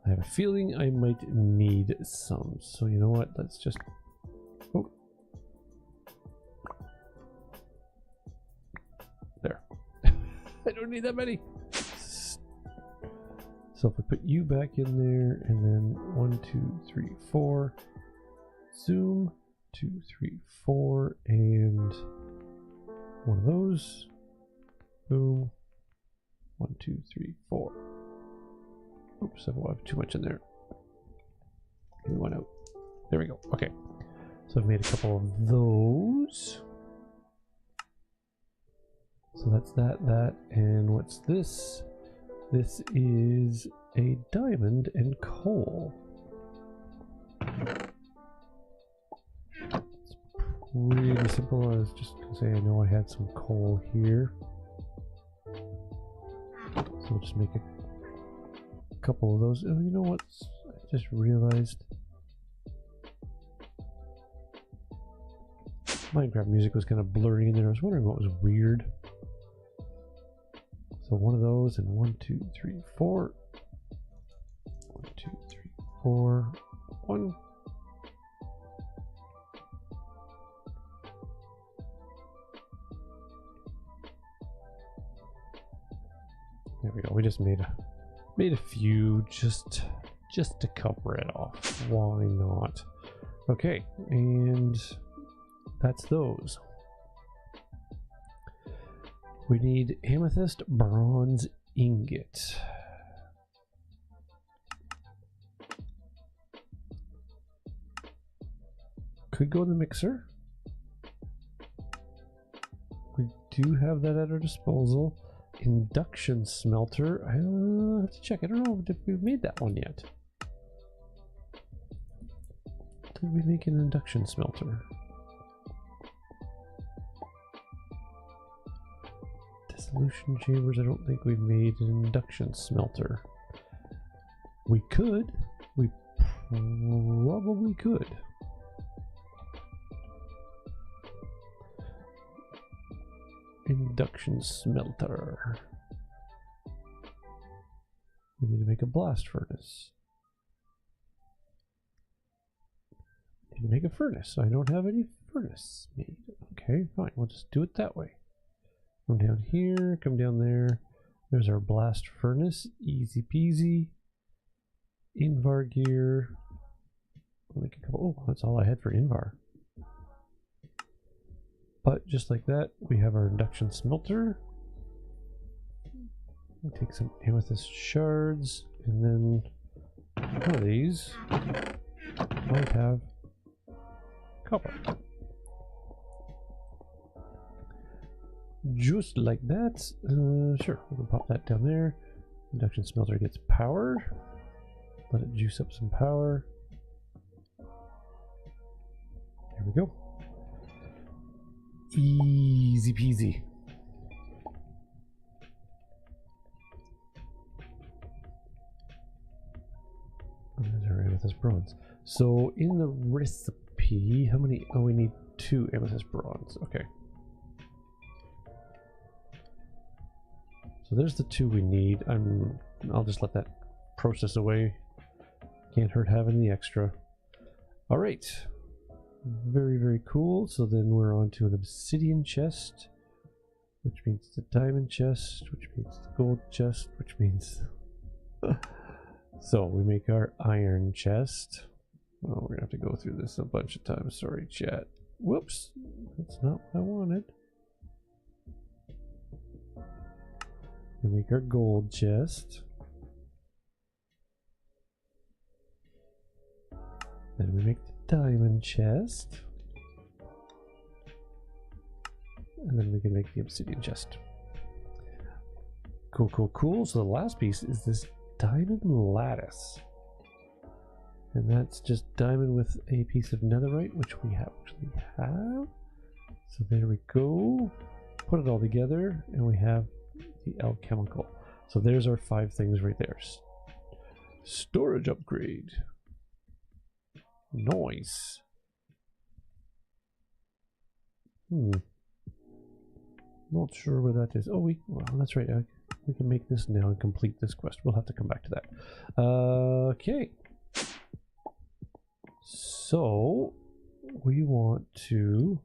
[SPEAKER 1] I have a feeling I might need some. So you know what? Let's just... Oh. There. I don't need that many. So if we put you back in there, and then 1, 2, 3, 4. Zoom. 2, 3, 4. And one of those. Boom. 1, 2, 3, 4. Oops, I have too much in there. Give me one out. There we go. Okay. So I've made a couple of those. So that's that. And what's this? This is a diamond and coal. It's really simple. I was just going to say I know I had some coal here. So we'll just make a couple of those. Oh, you know what? I just realized Minecraft music was kind of blurry in there. I was wondering what was weird. So one of those, and 1, 2, 3, 4. 1, 2, 3, 4. 1. There we go. We just made a few just to cover it off. Why not? Okay, and that's those. We need amethyst bronze ingot. Could go in the mixer. We do have that at our disposal. Induction smelter. I have to check. I don't know if we've made that one yet. Did we make an induction smelter? Dissolution chambers. I don't think we've made an induction smelter. We could. We probably could. Induction smelter. We need to make a blast furnace. Need to make a furnace. I don't have any furnace made. Okay, fine. We'll just do it that way. Come down here, come down there. There's our blast furnace. Easy peasy. Invar gear. I'll make a couple. Oh, that's all I had for Invar. But just like that, we have our induction smelter. We'll take some amethyst shards, and then one of these might have copper. Just like that. Sure, we can pop that down there. Induction smelter gets powered. Let it juice up some power. There we go. Easy peasy. There's our amethyst bronze. So in the recipe, how many? Oh, we need 2 amethyst bronze. Okay. So there's the 2 we need. I'll just let that process away. Can't hurt having the extra. All right. Very, very cool. So then we're on to an obsidian chest, which means the diamond chest, which means the gold chest, which means... So we make our iron chest. Oh, we're gonna have to go through this a bunch of times. Sorry, chat. Whoops. That's not what I wanted. We make our gold chest. Then we make the diamond chest. And then we can make the obsidian chest. Cool, cool, cool. So the last piece is this diamond lattice. And that's just diamond with a piece of netherite, which we actually have. So there we go. Put it all together, and we have the alchemical. So there's our 5 things right there. Storage upgrade. Nice. Not sure where that is. Oh, well, that's right. We can make this now and complete this quest. We'll have to come back to that. Okay. So we want to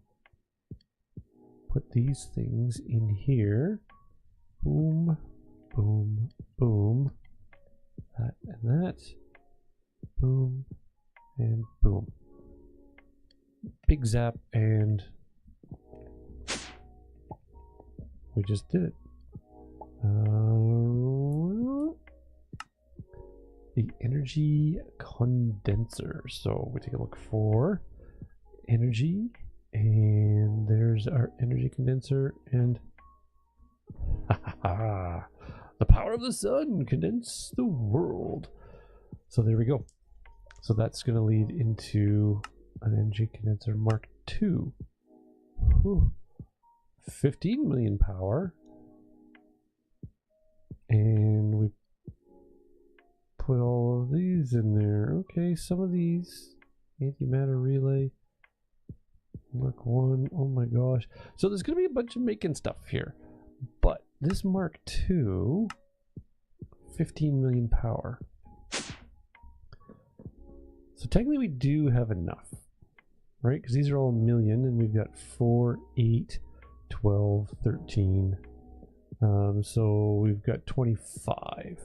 [SPEAKER 1] put these things in here. Boom, boom, boom. That and that. Boom and boom. Big zap, and we just did it. The energy condenser. So we take a look for energy, and there's our energy condenser, and the power of the sun condense the world. So there we go. So that's going to lead into an energy condenser Mark II. Whew. 15 million power, and we put all of these in there. Okay, some of these antimatter relay Mark 1. Oh my gosh. So there's gonna be a bunch of making stuff here, but this Mark II, 15 million power. So technically we do have enough, right? Because these are all million, and we've got 4, 8, 12, 13. So we've got 25.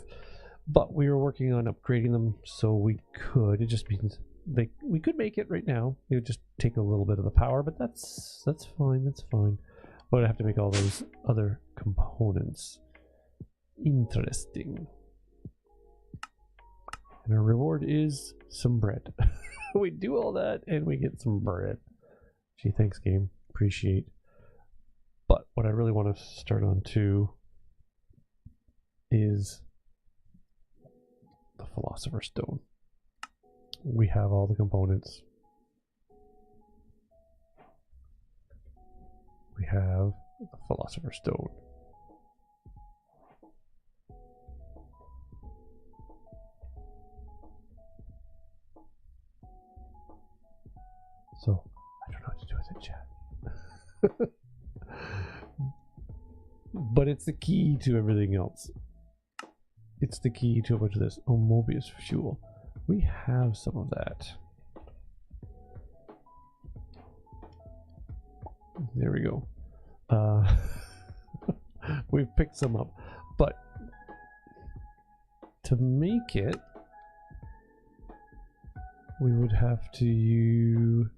[SPEAKER 1] But we were working on upgrading them, so we could. It just means we could make it right now. It would just take a little bit of the power, but that's fine. That's fine. But I have to make all those other components. Interesting. And our reward is some bread. We do all that and we get some bread. Gee, thanks, game. Appreciate. But what I really want to start on too is the Philosopher's Stone. We have all the components. We have the Philosopher's Stone. So, I don't know what to do with it, chat. But it's the key to everything else. It's the key to a bunch of this. Oh, Mobius fuel. We have some of that. There we go. We've picked some up. But to make it, we would have to use...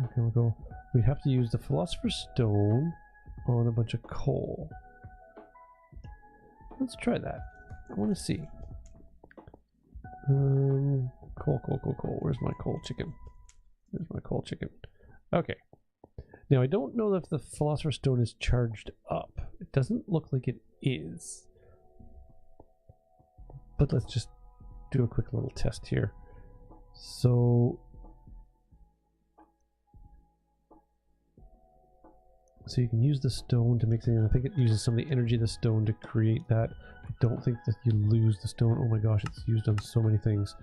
[SPEAKER 1] Okay, we'll go. We'd have to use the Philosopher's Stone on a bunch of coal. Let's try that. I want to see. Coal. Where's my coal chicken? There's my coal chicken. Okay. Now, I don't know if the Philosopher's Stone is charged up. It doesn't look like it is. But let's just do a quick little test here. So you can use the stone to make something. I think it uses some of the energy of the stone to create that. I don't think that you lose the stone. Oh my gosh, it's used on so many things.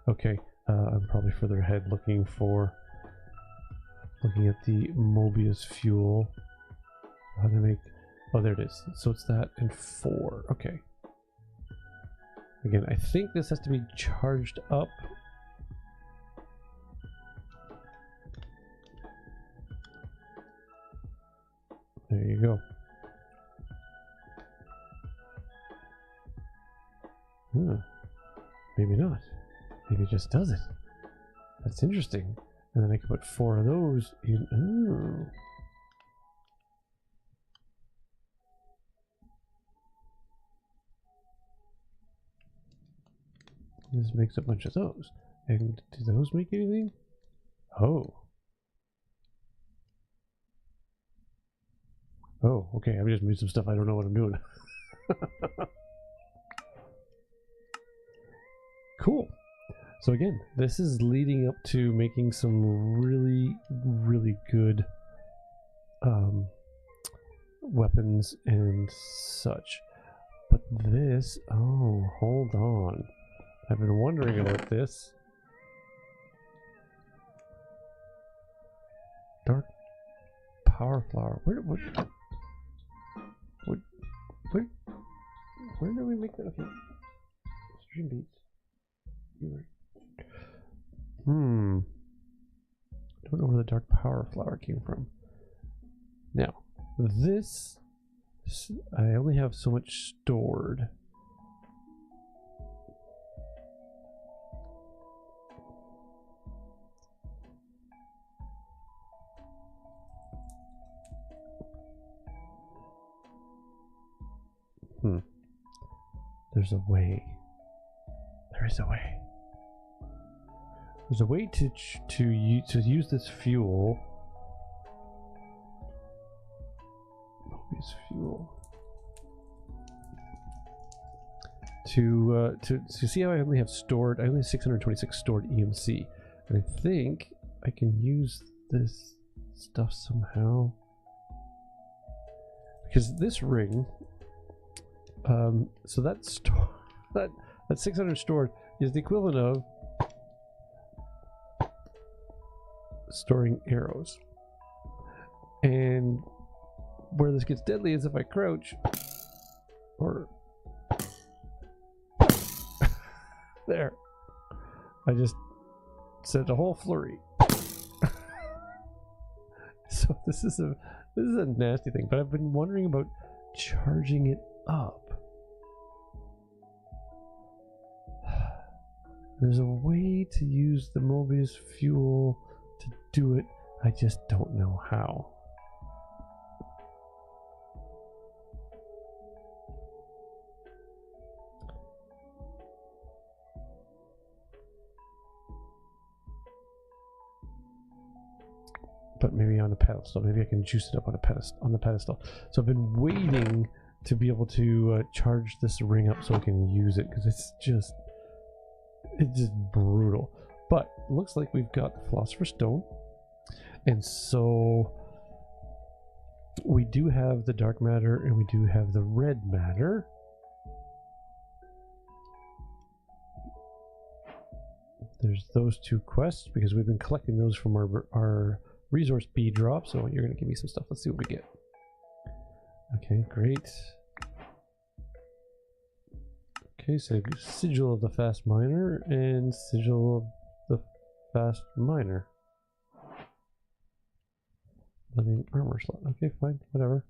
[SPEAKER 1] Okay, I'm probably further ahead looking at the Mobius fuel. How to make... Oh, there it is. So it's that and 4. Okay. Again, I think this has to be charged up. There you go. Huh. Maybe not. Maybe it just does it. That's interesting. And then I can put 4 of those in. Oh. This makes a bunch of those. And do those make anything? Oh. Oh, okay. I'm just moving some stuff. I don't know what I'm doing. Cool. So again, this is leading up to making some really, really good weapons and such. But this, oh, hold on. I've been wondering about this. Dark power flower. Where do we make that? Okay. Stream beats. Don't know where the dark power flower came from. Now, this, I only have so much stored. There's a way. There is a way. There's a way to use this fuel. Mobius fuel. To see how I only have stored. I only have 626 stored EMC, and I think I can use this stuff somehow. Because this ring. So that's that 600 stored is the equivalent of storing arrows. And where this gets deadly is if I crouch or there. I just sent a whole flurry. So this is a nasty thing, but I've been wondering about charging it up. There's a way to use the Mobius fuel to do it. I just don't know how. But maybe on a pedestal. Maybe I can juice it up on the pedestal. So I've been waiting to be able to charge this ring up so I can use it, because it's just brutal. But it looks like we've got the Philosopher's Stone, and so we do have the dark matter and we do have the red matter. There's those 2 quests because we've been collecting those from our resource B drop. So you're going to give me some stuff. Let's see what we get. Okay, great. Okay, so sigil of the fast miner and sigil of the fast miner. Living armor slot. Okay, fine, whatever.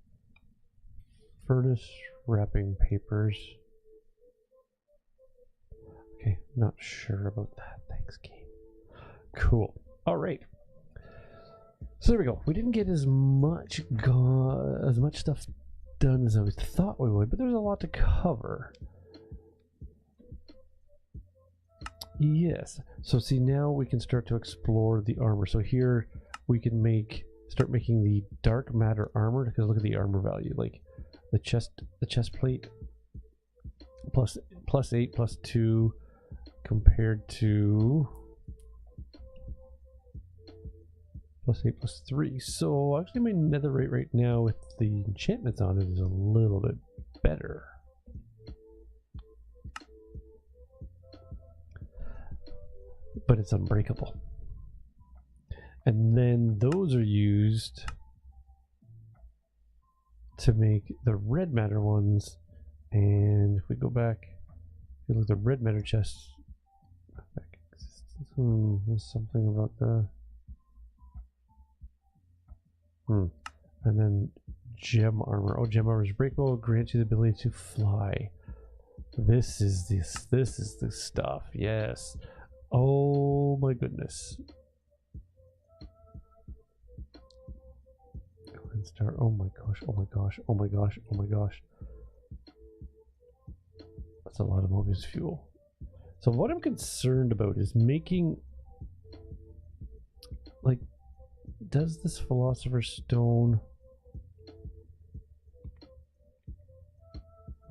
[SPEAKER 1] Furnace wrapping papers. Okay, not sure about that. Thanks, game. Cool. All right. So there we go. We didn't get as much stuff done as I thought we would, but there's a lot to cover. Yes. So see, now we can start to explore the armor. So here we can start making the dark matter armor, because look at the armor value. Like the chest plate plus 8 plus 2 compared to plus 8 plus 3. So actually my nether rate right now with the enchantments on it is a little bit better. but it's unbreakable. And then those are used to make the red matter ones. And if we go back, if you look at the red matter chests, there's something about the and then gem armor. Oh, gem armor is breakable, grants you the ability to fly. This is the stuff. Yes. Oh my goodness. Start. Oh my gosh, oh my gosh, oh my gosh, oh my gosh. That's a lot of Mobius fuel. So what I'm concerned about is making, like, does this Philosopher's Stone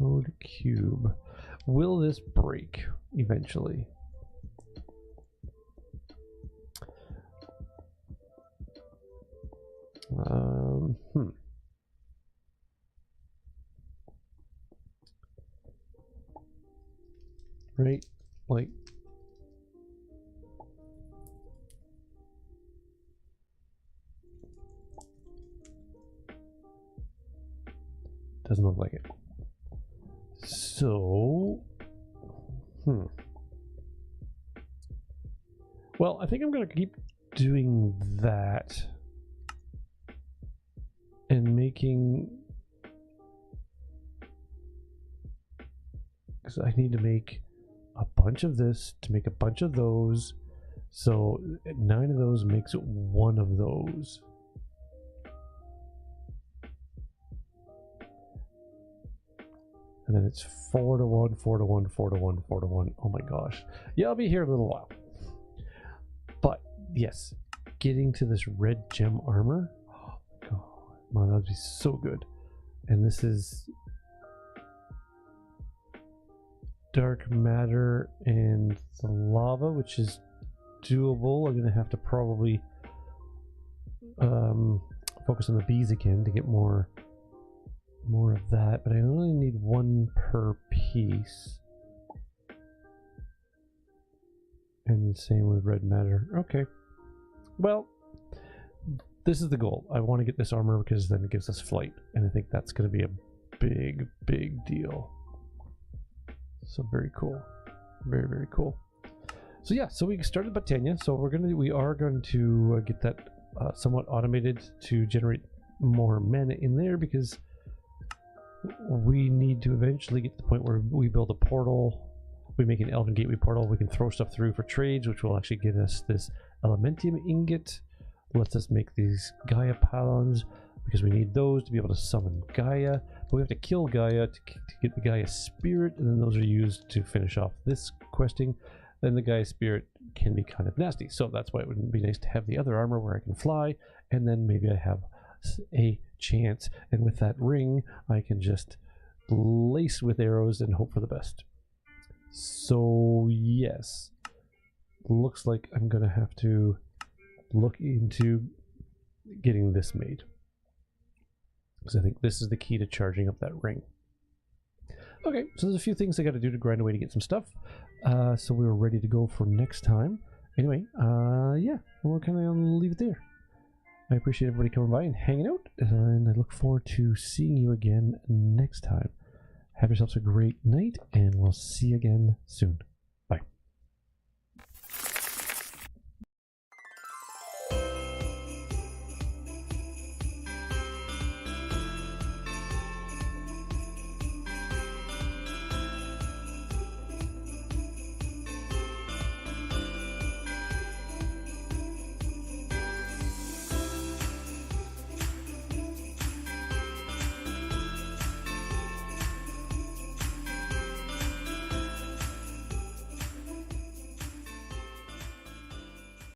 [SPEAKER 1] mode cube, will this break eventually? Right, like, doesn't look like it. So, well, I think I'm going to keep doing that and making, because I need to make a bunch of this to make a bunch of those. So 9 of those makes it 1 of those. And then it's 4 to 1, 4 to 1, 4 to 1, 4 to 1. Oh my gosh. Yeah, I'll be here a little while. But yes, getting to this red gem armor. Oh my god. Man, that would be so good. And this is dark matter and the lava, which is doable. I'm going to have to probably focus on the bees again to get more of that, but I only need 1 per piece. And same with red matter. Okay. Well, this is the goal. I want to get this armor because then it gives us flight, and I think that's going to be a big deal. So very cool, very cool. So yeah, so we started Botania. So we are going to get that somewhat automated to generate more mana in there, because we need to eventually get to the point where we build a portal. We make an Elven Gateway portal. We can throw stuff through for trades, which will actually get us this Elementium ingot. Lets us make these Gaia pylons, because we need those to be able to summon Gaia. But we have to kill Gaia to get the Gaia spirit, and then those are used to finish off this questing. Then the Gaia spirit can be kind of nasty, so that's why it would be nice to have the other armor where I can fly, and then maybe I have a chance, and with that ring I can just lace with arrows and hope for the best. So yes, looks like I'm gonna have to look into getting this made, because I think this is the key to charging up that ring. Okay, so there's a few things I got to do to grind away to get some stuff, so we're ready to go for next time. Anyway, yeah, we'll kind of leave it there. I appreciate everybody coming by and hanging out, and I look forward to seeing you again next time. Have yourselves a great night, and we'll see you again soon.